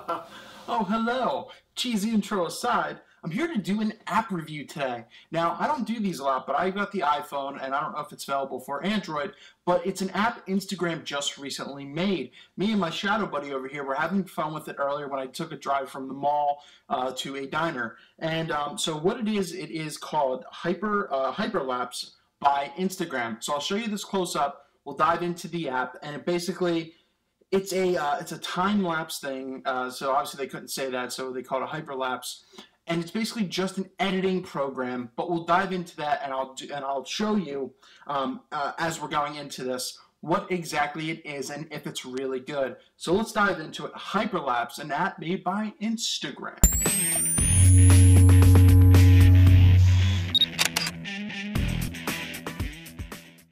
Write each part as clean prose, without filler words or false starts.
Oh, hello. Cheesy intro aside, I'm here to do an app review today. Now, I don't do these a lot, but I got the iPhone, and I don't know if it's available for Android, but it's an app Instagram just recently made. Me and my shadow buddy over here were having fun with it earlier when I took a drive from the mall to a diner. And so what it is called Hyperlapse by Instagram. So I'll show you this close up. We'll dive into the app, and it basically it's a time lapse thing. So obviously they couldn't say that, so they call it a hyperlapse, and it's basically just an editing program. But we'll dive into that, and I'll show you as we're going into this what exactly it is and if it's really good. So let's dive into it. Hyperlapse, an app made by Instagram.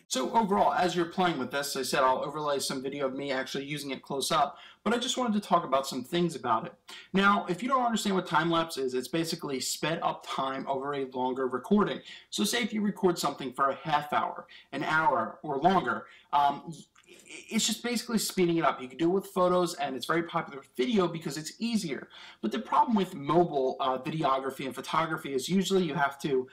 So overall, as you're playing with this, I said I'll overlay some video of me actually using it close up, but I just wanted to talk about some things about it. Now, if you don't understand what time-lapse is, it's basically sped up time over a longer recording. So say if you record something for a half hour, an hour, or longer, it's just basically speeding it up. You can do it with photos, and it's very popular with video because it's easier. But the problem with mobile videography and photography is usually you have to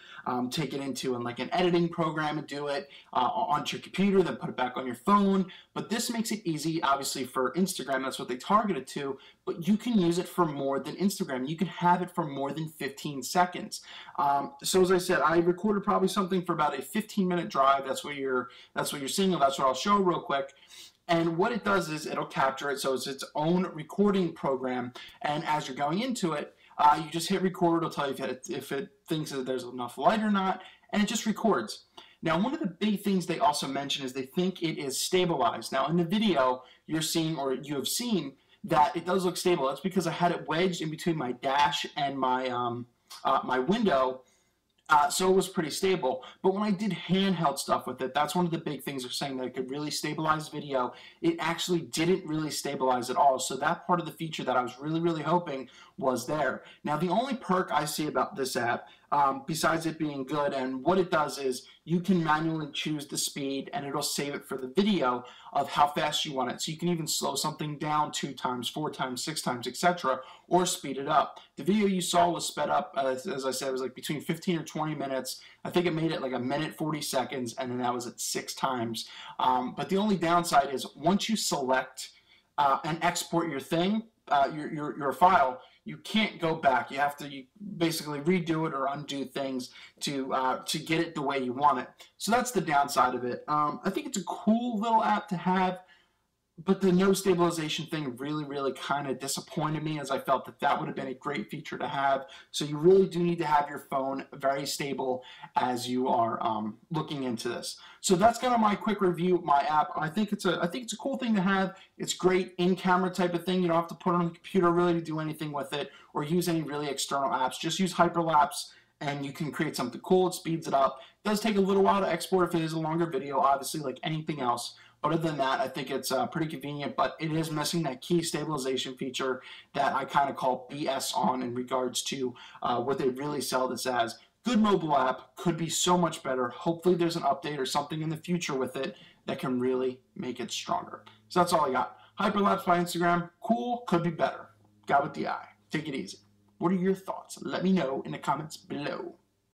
take it into like an editing program and do it onto your computer, then put it back on your phone. But this makes it easy, obviously, for Instagram. That's what they target it to. But you can use it for more than Instagram. You can have it for more than 15 seconds. So as I said, I recorded probably something for about a 15-minute drive. That's what you're seeing. That's what I'll show real quick. And what it does is it'll capture it, so it's its own recording program. And as you're going into it, you just hit record. It'll tell you if it thinks that there's enough light or not, and it just records. Now, one of the big things they also mention is they think it is stabilized. Now, in the video, you're seeing, or you have seen, that it does look stable. That's because I had it wedged in between my dash and my my window. So it was pretty stable. But when I did handheld stuff with it, that's one of the big things they're saying, that it could really stabilize video. It actually didn't really stabilize at all. So that part of the feature that I was really hoping was there. Now, the only perk I see about this app, besides it being good, and what it does is you can manually choose the speed, and it'll save it for the video of how fast you want it. So you can even slow something down 2 times, 4 times, 6 times, etc., or speed it up. The video you saw was sped up, as I said, it was like between 15 or 20 minutes. I think it made it like a minute 40 seconds, and then that was at 6 times. But the only downside is once you select and export your thing, your file, you can't go back. You have to basically redo it or undo things to get it the way you want it. So that's the downside of it. I think it's a cool little app to have, but the no stabilization thing really kind of disappointed me, as I felt that that would have been a great feature to have. So you really do need to have your phone very stable as you are looking into this. So that's kind of my quick review of my app. I think it's a cool thing to have. It's great in-camera type of thing. You don't have to put it on the computer really to do anything with it or use any really external apps. Just use Hyperlapse, and you can create something cool. It speeds it up. It does take a little while to export if it is a longer video, obviously, like anything else. But other than that, I think it's pretty convenient, but it is missing that key stabilization feature that I kind of call BS on in regards to what they really sell this as. Good mobile app, could be so much better. Hopefully there's an update or something in the future with it that can really make it stronger. So that's all I got. Hyperlapse by Instagram, cool, could be better. Got with the eye. Take it easy. What are your thoughts? Let me know in the comments below.